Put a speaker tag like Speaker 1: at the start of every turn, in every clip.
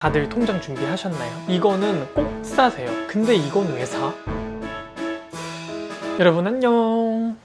Speaker 1: 다들 통장 준비하셨나요? 이거는 꼭 사세요. 근데 이건 왜 사? 여러분 안녕.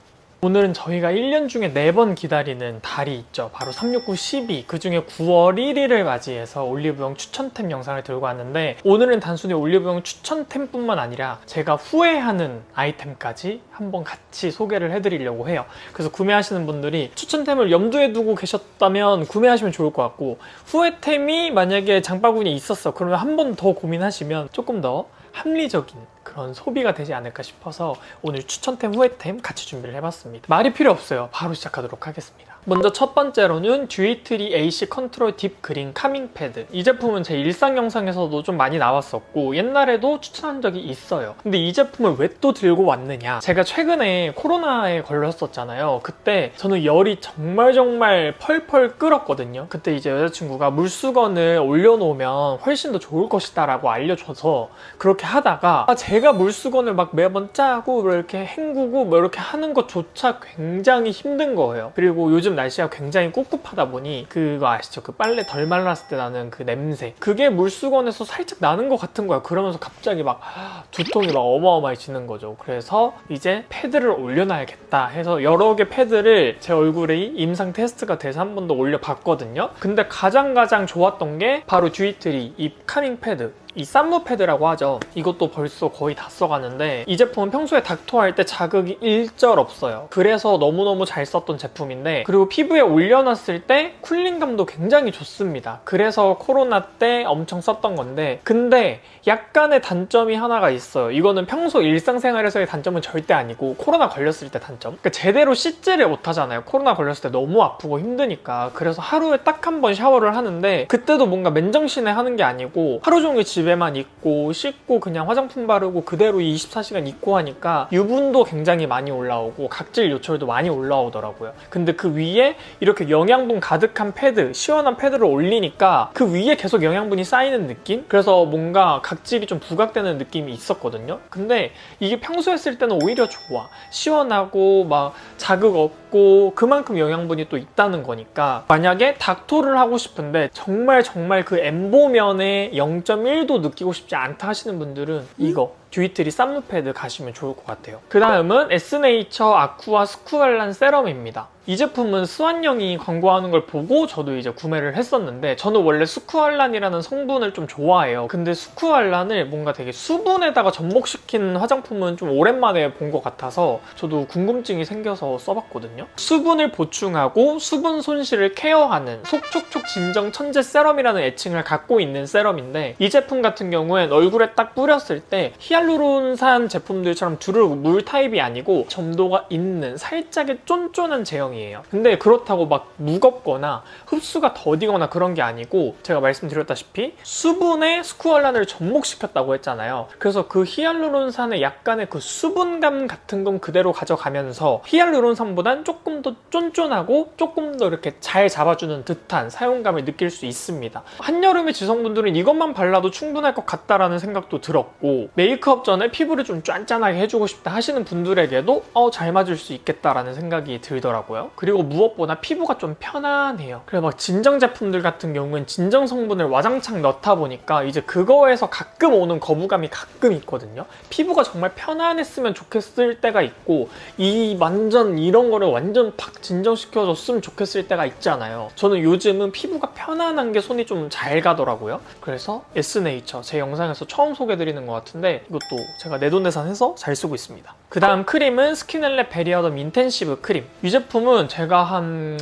Speaker 1: 오늘은 저희가 1년 중에 4번 기다리는 달이 있죠. 바로 369, 12. 그 중에 9월 1일을 맞이해서 올리브영 추천템 영상을 들고 왔는데, 오늘은 단순히 올리브영 추천템뿐만 아니라 제가 후회하는 아이템까지 한번 같이 소개를 해드리려고 해요. 그래서 구매하시는 분들이 추천템을 염두에 두고 계셨다면 구매하시면 좋을 것 같고, 후회템이 만약에 장바구니에 있었어 그러면 한 번 더 고민하시면 조금 더 합리적인 그런 소비가 되지 않을까 싶어서 오늘 추천템, 후회템 같이 준비를 해봤습니다. 말이 필요 없어요. 바로 시작하도록 하겠습니다. 먼저 첫 번째로는 듀이트리 AC 컨트롤 딥 그린 카밍 패드. 이 제품은 제 일상 영상에서도 좀 많이 나왔었고 옛날에도 추천한 적이 있어요. 근데 이 제품을 왜 또 들고 왔느냐, 제가 최근에 코로나에 걸렸었잖아요. 그때 저는 열이 정말 펄펄 끓었거든요. 그때 이제 여자친구가 물수건을 올려놓으면 훨씬 더 좋을 것이다 라고 알려줘서 그렇게 하다가 제가 물수건을 막 매번 짜고 이렇게 헹구고 뭐 이렇게 하는 것조차 굉장히 힘든 거예요. 그리고 요즘 날씨가 굉장히 꿉꿉하다 보니 그거 아시죠? 그 빨래 덜 말랐을 때 나는 그 냄새, 그게 물수건에서 살짝 나는 것 같은 거야. 그러면서 갑자기 막 두통이 막 어마어마해지는 거죠. 그래서 이제 패드를 올려놔야겠다 해서 여러 개 패드를 제 얼굴에 임상 테스트가 돼서 한 번 더 올려봤거든요. 근데 가장 좋았던 게 바로 듀이트리 이 카밍 패드, 이 쌈무 패드라고 하죠. 이것도 벌써 거의 다 써가는데 이 제품은 평소에 닥터할 때 자극이 일절 없어요. 그래서 너무너무 잘 썼던 제품인데, 그리고 피부에 올려놨을 때 쿨링감도 굉장히 좋습니다. 그래서 코로나 때 엄청 썼던 건데, 근데 약간의 단점이 하나가 있어요. 이거는 평소 일상생활에서의 단점은 절대 아니고 코로나 걸렸을 때 단점. 그러니까 제대로 씻지를 못하잖아요. 코로나 걸렸을 때 너무 아프고 힘드니까. 그래서 하루에 딱 한 번 샤워를 하는데, 그때도 뭔가 맨정신에 하는 게 아니고 하루 종일 집에만 있고 씻고 그냥 화장품 바르고 그대로 24시간 있고 하니까 유분도 굉장히 많이 올라오고 각질 요철도 많이 올라오더라고요. 근데 그 위에 이렇게 영양분 가득한 패드, 시원한 패드를 올리니까 그 위에 계속 영양분이 쌓이는 느낌? 그래서 뭔가 각질이 좀 부각되는 느낌이 있었거든요. 근데 이게 평소에 쓸 때는 오히려 좋아. 시원하고 막 자극 없고 그만큼 영양분이 또 있다는 거니까, 만약에 닥토를 하고 싶은데 정말 그 엠보면에 0.1도 느끼고 싶지 않다 하시는 분들은 이거 듀이트리 쌈무 패드 가시면 좋을 것 같아요. 그 다음은 에스네이처 아쿠아 스쿠알란 세럼입니다. 이 제품은 스완영이 광고하는 걸 보고 저도 이제 구매를 했었는데, 저는 원래 스쿠알란이라는 성분을 좀 좋아해요. 근데 스쿠알란을 뭔가 되게 수분에다가 접목시킨 화장품은 좀 오랜만에 본 것 같아서 저도 궁금증이 생겨서 써봤거든요. 수분을 보충하고 수분 손실을 케어하는 속촉촉 진정 천재 세럼이라는 애칭을 갖고 있는 세럼인데, 이 제품 같은 경우엔 얼굴에 딱 뿌렸을 때 히알루론산 제품들처럼 두루 물 타입이 아니고 점도가 있는 살짝의 쫀쫀한 제형이에요. 근데 그렇다고 막 무겁거나 흡수가 더디거나 그런 게 아니고, 제가 말씀드렸다시피 수분에 스쿠알란을 접목시켰다고 했잖아요. 그래서 그 히알루론산의 약간의 그 수분감 같은 건 그대로 가져가면서 히알루론산보단 조금 더 쫀쫀하고 조금 더 이렇게 잘 잡아주는 듯한 사용감을 느낄 수 있습니다. 한여름에 지성분들은 이것만 발라도 충분할 것 같다라는 생각도 들었고, 메이크업 전에 피부를 좀 짠짠하게 해주고 싶다 하시는 분들에게도 잘 맞을 수 있겠다라는 생각이 들더라고요. 그리고 무엇보다 피부가 좀 편안해요. 그래서 막 진정 제품들 같은 경우는 진정 성분을 와장창 넣다 보니까 이제 그거에서 가끔 오는 거부감이 가끔 있거든요. 피부가 정말 편안했으면 좋겠을 때가 있고, 이 완전 이런 거를 완전 팍 진정시켜줬으면 좋겠을 때가 있잖아요. 저는 요즘은 피부가 편안한 게 손이 좀 잘 가더라고요. 그래서 에스네이처, 제 영상에서 처음 소개해드리는 것 같은데 이것도 제가 내돈내산해서 잘 쓰고 있습니다. 그 다음 크림은 스킨엘랩 베리어덤 인텐시브 크림. 이 제품은 제가 한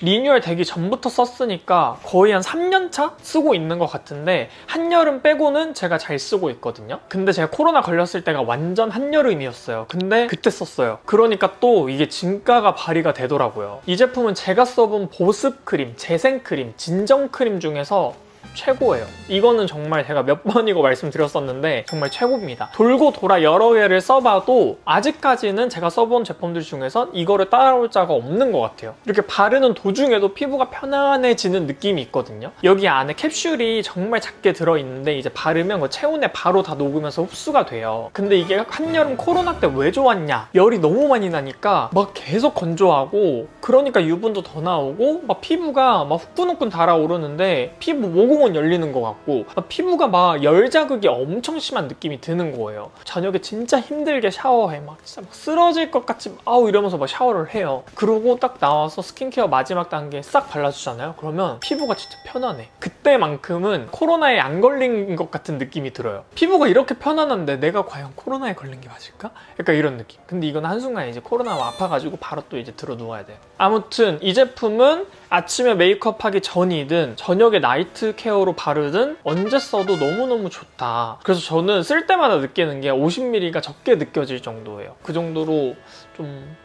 Speaker 1: 리뉴얼 되기 전부터 썼으니까 거의 한 3년차 쓰고 있는 것 같은데, 한여름 빼고는 제가 잘 쓰고 있거든요. 근데 제가 코로나 걸렸을 때가 완전 한여름이었어요. 근데 그때 썼어요. 그러니까 또 이게 진가가 발휘가 되더라고요. 이 제품은 제가 써본 보습 크림, 재생 크림, 진정 크림 중에서 최고예요. 이거는 정말 제가 몇 번이고 말씀드렸었는데 정말 최고입니다. 돌고 돌아 여러 개를 써봐도 아직까지는 제가 써본 제품들 중에선 이거를 따라올 자가 없는 것 같아요. 이렇게 바르는 도중에도 피부가 편안해지는 느낌이 있거든요. 여기 안에 캡슐이 정말 작게 들어있는데 이제 바르면 그 체온에 바로 다 녹으면서 흡수가 돼요. 근데 이게 한여름 코로나 때 왜 좋았냐? 열이 너무 많이 나니까 막 계속 건조하고, 그러니까 유분도 더 나오고 막 피부가 막 후끈후끈 달아오르는데 피부 모공 냉공은 열리는 것 같고 피부가 막 열 자극이 엄청 심한 느낌이 드는 거예요. 저녁에 진짜 힘들게 샤워해. 막 진짜 막 쓰러질 것 같이 아우 이러면서 막 샤워를 해요. 그러고 딱 나와서 스킨케어 마지막 단계 싹 발라주잖아요. 그러면 피부가 진짜 편안해. 그때만큼은 코로나에 안 걸린 것 같은 느낌이 들어요. 피부가 이렇게 편안한데 내가 과연 코로나에 걸린 게 맞을까? 약간 이런 느낌. 근데 이건 한순간에 이제 코로나가 아파가지고 바로 또 이제 들어 누워야 돼요. 아무튼 이 제품은 아침에 메이크업 하기 전이든 저녁에 나이트 케어로 바르든 언제 써도 너무너무 좋다. 그래서 저는 쓸 때마다 느끼는 게 50ml가 적게 느껴질 정도예요. 그 정도로 좀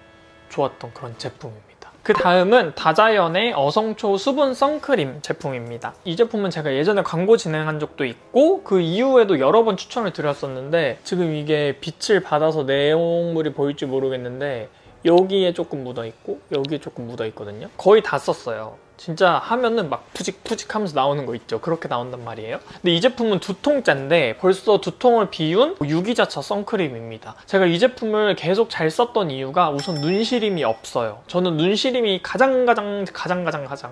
Speaker 1: 좋았던 그런 제품입니다. 그 다음은 다자연의 어성초 수분 선크림 제품입니다. 이 제품은 제가 예전에 광고 진행한 적도 있고 그 이후에도 여러 번 추천을 드렸었는데 지금 이게 빛을 받아서 내용물이 보일지 모르겠는데 여기에 조금 묻어있고 여기에 조금 묻어있거든요. 거의 다 썼어요. 진짜 하면은 막 푸직푸직 하면서 나오는 거 있죠. 그렇게 나온단 말이에요. 근데 이 제품은 2통째인데 벌써 2통을 비운 유기자차 선크림입니다. 제가 이 제품을 계속 잘 썼던 이유가 우선 눈시림이 없어요. 저는 눈시림이 가장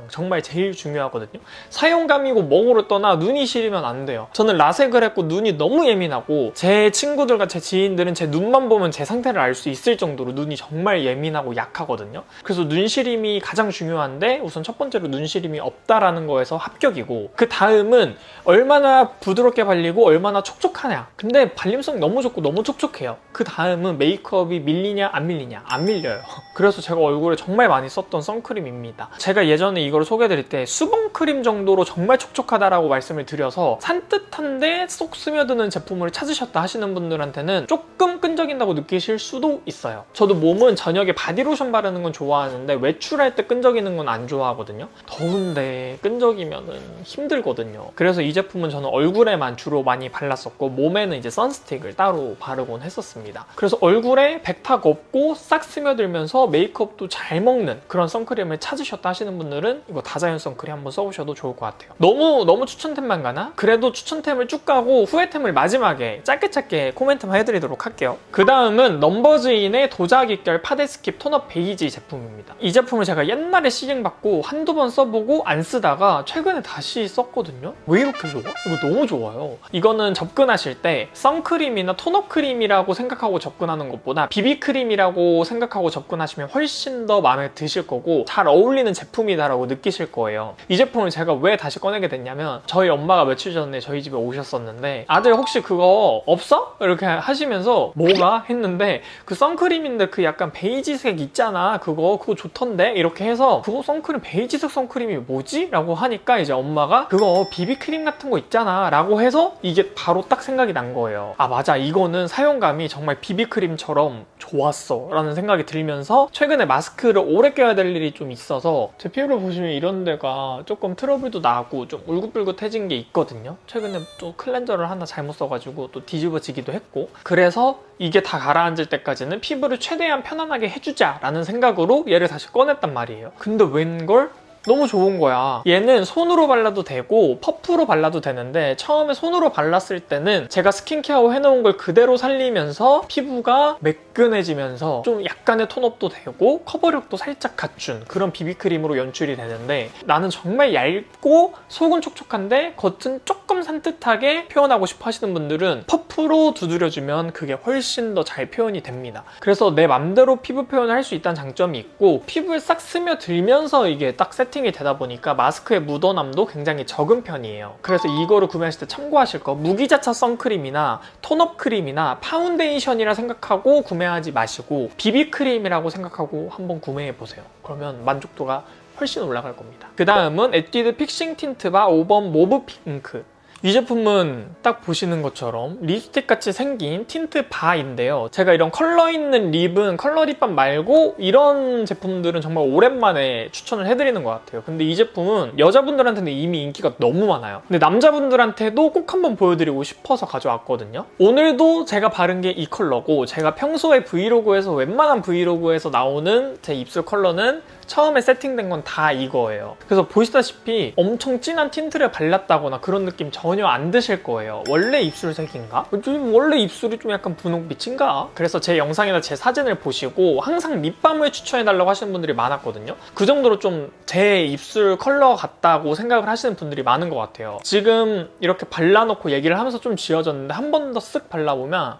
Speaker 1: 정말 제일 중요하거든요. 사용감이고 뭐고를 떠나 눈이 시리면 안 돼요. 저는 라섹을 했고 눈이 너무 예민하고 제 친구들과 제 지인들은 제 눈만 보면 제 상태를 알 수 있을 정도로 눈이 정말 예민하고 약하거든요. 그래서 눈시림이 가장 중요한데 우선 첫 번째 눈시림이 없다라는 거에서 합격이고 그 다음은 얼마나 부드럽게 발리고 얼마나 촉촉하냐. 근데 발림성 너무 좋고 너무 촉촉해요. 그 다음은 메이크업이 밀리냐 안 밀리냐. 안 밀려요. 그래서 제가 얼굴에 정말 많이 썼던 선크림입니다. 제가 예전에 이걸 소개해드릴 때 수분크림 정도로 정말 촉촉하다라고 말씀을 드려서 산뜻한데 쏙 스며드는 제품을 찾으셨다 하시는 분들한테는 조금 끈적인다고 느끼실 수도 있어요. 저도 몸은 저녁에 바디로션 바르는 건 좋아하는데 외출할 때 끈적이는 건 안 좋아하거든요. 더운데 끈적이면은 힘들거든요. 그래서 이 제품은 저는 얼굴에만 주로 많이 발랐었고 몸에는 이제 선스틱을 따로 바르곤 했었습니다. 그래서 얼굴에 백탁 없고 싹 스며들면서 메이크업도 잘 먹는 그런 선크림을 찾으셨다 하시는 분들은 이거 다자연 선크림 한번 써보셔도 좋을 것 같아요. 너무 추천템만 가나? 그래도 추천템을 쭉 가고 후회템을 마지막에 짧게 코멘트만 해드리도록 할게요. 그 다음은 넘버즈인의 도자기결 파데스킵 톤업 베이지 제품입니다. 이 제품을 제가 옛날에 시행받고 한두 번 써보고 안 쓰다가 최근에 다시 썼거든요. 왜 이렇게 좋아? 이거 너무 좋아요. 이거는 접근하실 때 선크림이나 톤업 크림이라고 생각하고 접근하는 것보다 비비크림이라고 생각하고 접근하시면 훨씬 더 마음에 드실 거고 잘 어울리는 제품이다라고 느끼실 거예요. 이 제품을 제가 왜 다시 꺼내게 됐냐면 저희 엄마가 며칠 전에 저희 집에 오셨었는데 아들 혹시 그거 없어? 이렇게 하시면서 뭐가? 했는데 그 선크림인데 그 약간 베이지색 있잖아. 그거 좋던데? 이렇게 해서 그거 선크림 베이지색 선크림이 뭐지? 라고 하니까 이제 엄마가 그거 비비크림 같은 거 있잖아 라고 해서 이게 바로 딱 생각이 난 거예요. 아 맞아, 이거는 사용감이 정말 비비크림처럼 좋았어 라는 생각이 들면서 최근에 마스크를 오래 껴야 될 일이 좀 있어서 제 피부를 보시면 이런 데가 조금 트러블도 나고 좀 울긋불긋해진 게 있거든요. 최근에 또 클렌저를 하나 잘못 써가지고 또 뒤집어지기도 했고 그래서 이게 다 가라앉을 때까지는 피부를 최대한 편안하게 해주자 라는 생각으로 얘를 다시 꺼냈단 말이에요. 근데 웬걸? 너무 좋은 거야. 얘는 손으로 발라도 되고 퍼프로 발라도 되는데 처음에 손으로 발랐을 때는 제가 스킨케어 해놓은 걸 그대로 살리면서 피부가 매끈해지면서 좀 약간의 톤업도 되고 커버력도 살짝 갖춘 그런 비비크림으로 연출이 되는데 나는 정말 얇고 속은 촉촉한데 겉은 조금 산뜻하게 표현하고 싶어 하시는 분들은 퍼프로 두드려주면 그게 훨씬 더 잘 표현이 됩니다. 그래서 내 맘대로 피부 표현을 할 수 있다는 장점이 있고 피부에 싹 스며들면서 이게 딱 세팅이 되다 보니까 마스크의 묻어남도 굉장히 적은 편이에요. 그래서 이거를 구매하실 때 참고하실 거 무기자차 선크림이나 톤업 크림이나 파운데이션이라 생각하고 구매하지 마시고 비비크림이라고 생각하고 한번 구매해보세요. 그러면 만족도가 훨씬 올라갈 겁니다. 그 다음은 에뛰드 픽싱 틴트바 5번 모브 핑크. 이 제품은 딱 보시는 것처럼 립스틱 같이 생긴 틴트 바인데요. 제가 이런 컬러 있는 립은 컬러 립밤 말고 이런 제품들은 정말 오랜만에 추천을 해드리는 것 같아요. 근데 이 제품은 여자분들한테는 이미 인기가 너무 많아요. 근데 남자분들한테도 꼭 한번 보여드리고 싶어서 가져왔거든요. 오늘도 제가 바른 게 이 컬러고 제가 평소에 브이로그에서 웬만한 브이로그에서 나오는 제 입술 컬러는 처음에 세팅된 건 다 이거예요. 그래서 보시다시피 엄청 진한 틴트를 발랐다거나 그런 느낌 전혀 안 드실 거예요. 원래 입술색인가? 원래 입술이 좀 약간 분홍빛인가? 그래서 제 영상이나 제 사진을 보시고 항상 립밤을 추천해달라고 하시는 분들이 많았거든요. 그 정도로 좀 제 입술 컬러 같다고 생각을 하시는 분들이 많은 것 같아요. 지금 이렇게 발라놓고 얘기를 하면서 좀 지워졌는데 한 번 더 쓱 발라보면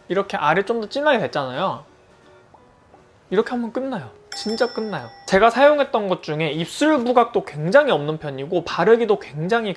Speaker 1: 이렇게 알이 좀 더 진하게 됐잖아요. 이렇게 하면 끝나요. 진짜 끝나요. 제가 사용했던 것 중에 입술 부각도 굉장히 없는 편이고 바르기도 굉장히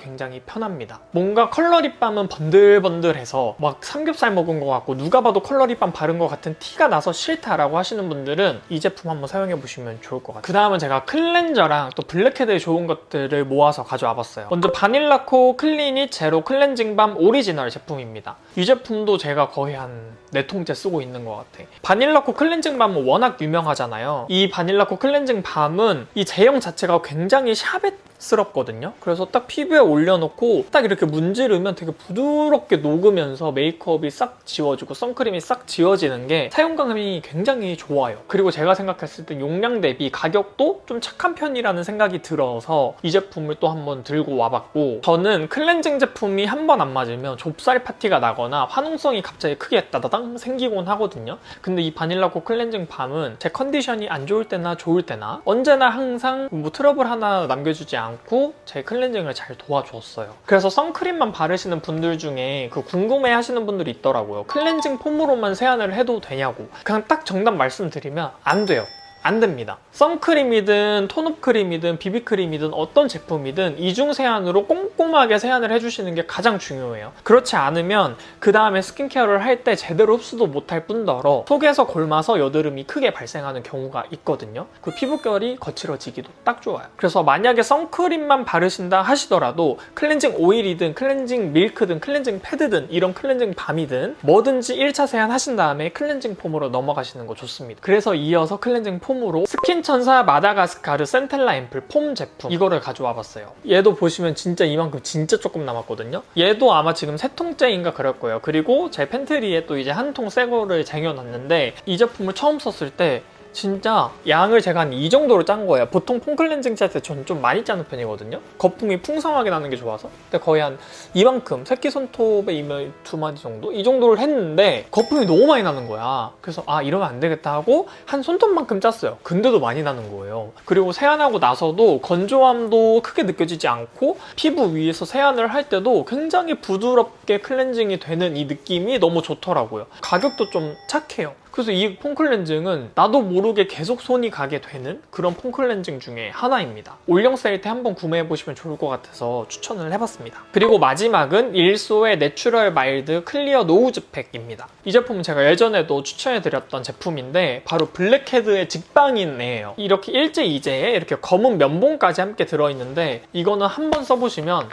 Speaker 1: 편합니다. 뭔가 컬러 립밤은 번들번들해서 막 삼겹살 먹은 것 같고 누가 봐도 컬러 립밤 바른 것 같은 티가 나서 싫다라고 하시는 분들은 이 제품 한번 사용해보시면 좋을 것 같아요. 그 다음은 제가 클렌저랑 또 블랙헤드에 좋은 것들을 모아서 가져와 봤어요. 먼저 바닐라코 클리닛 제로 클렌징 밤 오리지널 제품입니다. 이 제품도 제가 거의 한 4통째 쓰고 있는 것 같아. 바닐라코 클렌징 밤은 워낙 유명하잖아요. 이 바닐라코 클렌징 밤은 이 제형 자체가 굉장히 샤벳스럽거든요. 그래서 딱 피부에 올려놓고 딱 이렇게 문지르면 되게 부드럽게 녹으면서 메이크업이 싹 지워지고 선크림이 싹 지워지는 게 사용감이 굉장히 좋아요. 그리고 제가 생각했을 때 용량 대비 가격도 좀 착한 편이라는 생각이 들어서 이 제품을 또 한번 들고 와봤고, 저는 클렌징 제품이 한 번 안 맞으면 좁쌀 파티가 나거나 화농성이 갑자기 크게 따다당 생기곤 하거든요. 근데 이 바닐라코 클렌징 밤은 제 컨디션이 안 좋을 때나 좋을 때나 언제나 항상 뭐 트러블 하나 남겨주지 않고 제 클렌징을 잘 도와줬어요. 그래서 선크림만 바르시는 분들 중에 그 궁금해 하시는 분들이 있더라고요. 클렌징 폼으로만 세안을 해도 되냐고. 그냥 딱 정답 말씀드리면 안 돼요. 안 됩니다. 선크림이든 톤업 크림이든 비비크림이든 어떤 제품이든 이중 세안으로 꼼꼼하게 세안을 해주시는 게 가장 중요해요. 그렇지 않으면 그 다음에 스킨케어를 할 때 제대로 흡수도 못할 뿐더러 속에서 골마서 여드름이 크게 발생하는 경우가 있거든요. 그 피부결이 거칠어지기도 딱 좋아요. 그래서 만약에 선크림만 바르신다 하시더라도 클렌징 오일이든 클렌징 밀크든 클렌징 패드든 이런 클렌징 밤이든 뭐든지 1차 세안 하신 다음에 클렌징 폼으로 넘어가시는 거 좋습니다. 그래서 이어서 클렌징 폼으로 스킨천사 마다가스카르 센텔라 앰플 폼 제품, 이거를 가져와 봤어요. 얘도 보시면 진짜 이만큼 진짜 조금 남았거든요. 얘도 아마 지금 3통째인가 그럴 거예요. 그리고 제 팬트리에 또 이제 한 통 새 거를 쟁여놨는데 이 제품을 처음 썼을 때 진짜 양을 제가 한 이 정도로 짠 거예요. 보통 폼 클렌징 짤 때 저는 좀 많이 짜는 편이거든요. 거품이 풍성하게 나는 게 좋아서. 근데 거의 한 이만큼, 새끼손톱에 이면 2마디 정도? 이 정도를 했는데 거품이 너무 많이 나는 거야. 그래서 아, 이러면 안 되겠다 하고 한 손톱만큼 짰어요. 근데도 많이 나는 거예요. 그리고 세안하고 나서도 건조함도 크게 느껴지지 않고 피부 위에서 세안을 할 때도 굉장히 부드럽게 클렌징이 되는 이 느낌이 너무 좋더라고요. 가격도 좀 착해요. 그래서 이 폼 클렌징은 나도 모르게 계속 손이 가게 되는 그런 폼 클렌징 중에 하나입니다. 올영 세일 때 한번 구매해보시면 좋을 것 같아서 추천을 해봤습니다. 그리고 마지막은 일소의 내추럴 마일드 클리어 노우즈 팩입니다. 이 제품은 제가 예전에도 추천해드렸던 제품인데 바로 블랙헤드의 직방인 애예요. 이렇게 일제 이제에 이렇게 검은 면봉까지 함께 들어있는데 이거는 한번 써보시면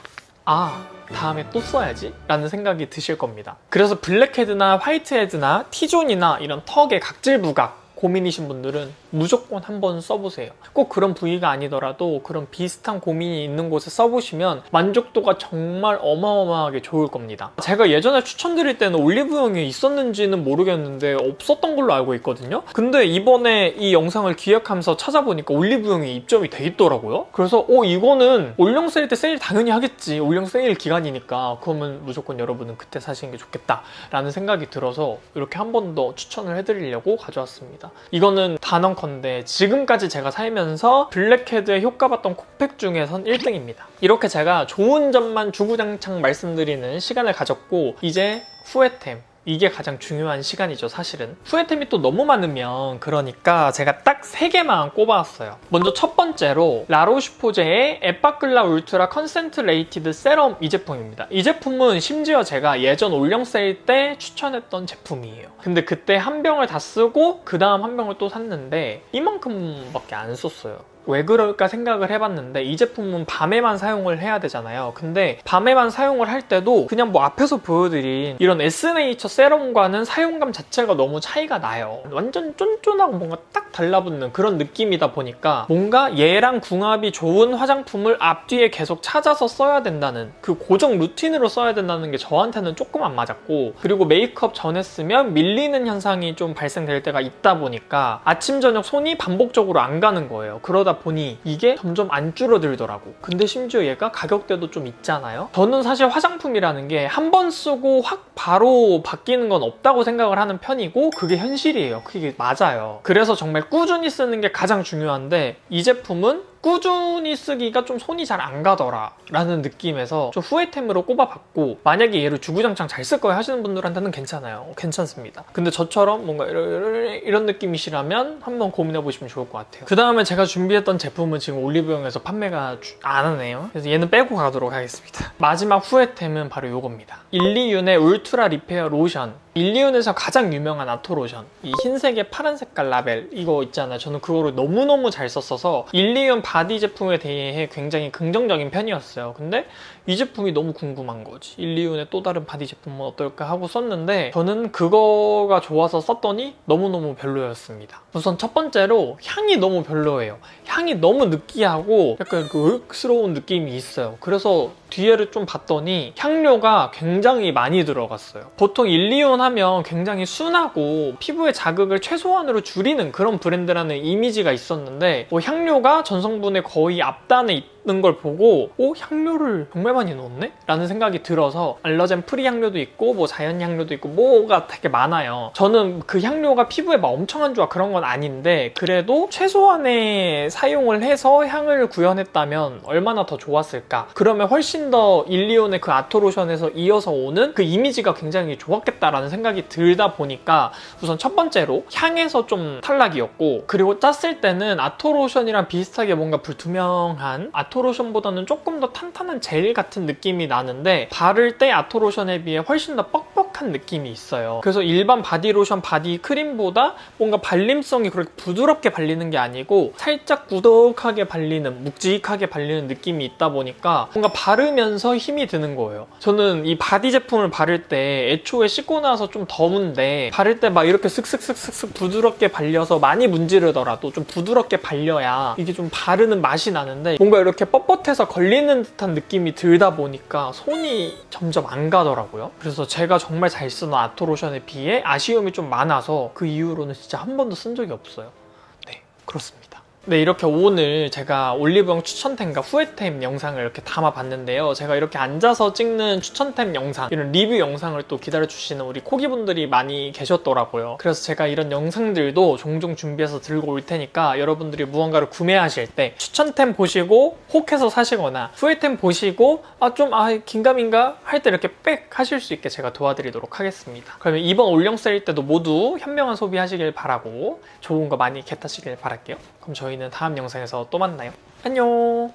Speaker 1: 아, 다음에 또 써야지 라는 생각이 드실 겁니다. 그래서 블랙헤드나 화이트헤드나 T존이나 이런 턱의 각질 부각 고민이신 분들은 무조건 한번 써보세요. 꼭 그런 부위가 아니더라도 그런 비슷한 고민이 있는 곳에 써보시면 만족도가 정말 어마어마하게 좋을 겁니다. 제가 예전에 추천드릴 때는 올리브영에 있었는지는 모르겠는데 없었던 걸로 알고 있거든요. 근데 이번에 이 영상을 기획하면서 찾아보니까 올리브영에 입점이 돼 있더라고요. 그래서 이거는 올영 세일 때 세일 당연히 하겠지. 올영 세일 기간이니까 그러면 무조건 여러분은 그때 사시는 게 좋겠다 라는 생각이 들어서 이렇게 한 번 더 추천을 해드리려고 가져왔습니다. 이거는 단언컨대 지금까지 제가 살면서 블랙헤드에 효과봤던 코팩 중에선 1등입니다. 이렇게 제가 좋은 점만 주구장창 말씀드리는 시간을 가졌고 이제 후회템, 이게 가장 중요한 시간이죠, 사실은. 후회템이 또 너무 많으면 그러니까 제가 딱 3개만 꼽아왔어요. 먼저 첫 번째로 라로슈포제의 에빠클라 울트라 컨센트레이티드 세럼 이 제품입니다. 이 제품은 심지어 제가 예전 올영 세일 때 추천했던 제품이에요. 근데 그때 한 병을 다 쓰고 그 다음 한 병을 또 샀는데 이만큼밖에 안 썼어요. 왜 그럴까 생각을 해봤는데 이 제품은 밤에만 사용을 해야 되잖아요. 근데 밤에만 사용을 할 때도 그냥 뭐 앞에서 보여드린 이런 에스네이처 세럼과는 사용감 자체가 너무 차이가 나요. 완전 쫀쫀하고 뭔가 딱 달라붙는 그런 느낌이다 보니까 뭔가 얘랑 궁합이 좋은 화장품을 앞뒤에 계속 찾아서 써야 된다는 그 고정 루틴으로 써야 된다는 게 저한테는 조금 안 맞았고, 그리고 메이크업 전에 쓰면 밀리는 현상이 좀 발생될 때가 있다 보니까 아침 저녁 손이 반복적으로 안 가는 거예요. 그러다 보니 이게 점점 안 줄어들더라고. 근데 심지어 얘가 가격대도 좀 있잖아요. 저는 사실 화장품이라는 게 한 번 쓰고 확 바로 바뀌는 건 없다고 생각을 하는 편이고 그게 현실이에요. 그게 맞아요. 그래서 정말 꾸준히 쓰는 게 가장 중요한데 이 제품은 꾸준히 쓰기가 좀 손이 잘 안 가더라 라는 느낌에서 좀 후회템으로 꼽아봤고, 만약에 얘를 주구장창 잘 쓸 거야 하시는 분들한테는 괜찮아요. 괜찮습니다. 근데 저처럼 뭔가 이런 느낌이시라면 한번 고민해 보시면 좋을 것 같아요. 그 다음에 제가 준비했던 제품은 지금 올리브영에서 판매가 안 하네요. 그래서 얘는 빼고 가도록 하겠습니다. 마지막 후회템은 바로 이겁니다. 일리윤의 울트라 리페어 로션. 일리윤에서 가장 유명한 아토로션, 이 흰색에 파란 색깔 라벨 이거 있잖아요. 저는 그거를 너무너무 잘 썼어서 일리윤 바디 제품에 대해 굉장히 긍정적인 편이었어요. 근데 이 제품이 너무 궁금한 거지. 일리윤의 또 다른 바디 제품은 어떨까 하고 썼는데 저는 그거가 좋아서 썼더니 너무너무 별로였습니다. 우선 첫 번째로 향이 너무 별로예요. 향이 너무 느끼하고 약간 그 을스러운 느낌이 있어요. 그래서 뒤에를 좀 봤더니 향료가 굉장히 많이 들어갔어요. 보통 일리윤 하면 굉장히 순하고 피부의 자극을 최소한으로 줄이는 그런 브랜드라는 이미지가 있었는데 향료가 전성분의 거의 앞단에 있는 걸 보고 향료를 정말 많이 넣었네? 라는 생각이 들어서 알러젠 프리 향료도 있고 뭐 자연 향료도 있고 뭐가 되게 많아요. 저는 그 향료가 피부에 막 엄청 안 좋아 그런 건 아닌데 그래도 최소한의 사용을 해서 향을 구현했다면 얼마나 더 좋았을까? 그러면 훨씬 더 일리윤의 그 아토로션에서 이어서 오는 그 이미지가 굉장히 좋았겠다라는 생각이 들다 보니까 우선 첫 번째로 향에서 좀 탈락이었고, 그리고 짰을 때는 아토로션이랑 비슷하게 뭔가 불투명한 아토로션보다는 조금 더 탄탄한 젤 같은 느낌이 나는데 바를 때 아토로션에 비해 훨씬 더 뻑뻑한 느낌이 있어요. 그래서 일반 바디로션, 바디 크림보다 뭔가 발림성이 그렇게 부드럽게 발리는 게 아니고 살짝 꾸덕하게 발리는, 묵직하게 발리는 느낌이 있다 보니까 뭔가 바르면서 힘이 드는 거예요. 저는 이 바디 제품을 바를 때 애초에 씻고 나서 좀 더운데 바를 때 막 이렇게 슥슥슥슥 부드럽게 발려서 많이 문지르더라도 좀 부드럽게 발려야 이게 좀 바르는 맛이 나는데 뭔가 이렇게 뻣뻣해서 걸리는 듯한 느낌이 들다 보니까 손이 점점 안 가더라고요. 그래서 제가 정말 잘 쓰는 아토로션에 비해 아쉬움이 좀 많아서 그 이후로는 진짜 한 번도 쓴 적이 없어요. 네, 그렇습니다. 네, 이렇게 오늘 제가 올리브영 추천템과 후회템 영상을 이렇게 담아봤는데요. 제가 이렇게 앉아서 찍는 추천템 영상, 이런 리뷰 영상을 또 기다려주시는 우리 코기분들이 많이 계셨더라고요. 그래서 제가 이런 영상들도 종종 준비해서 들고 올 테니까 여러분들이 무언가를 구매하실 때 추천템 보시고 혹해서 사시거나 후회템 보시고 긴가민가 할 때 이렇게 빽 하실 수 있게 제가 도와드리도록 하겠습니다. 그러면 이번 올영 세일 때도 모두 현명한 소비하시길 바라고 좋은 거 많이 겟하시길 바랄게요. 그럼 저희는 다음 영상에서 또 만나요. 안녕.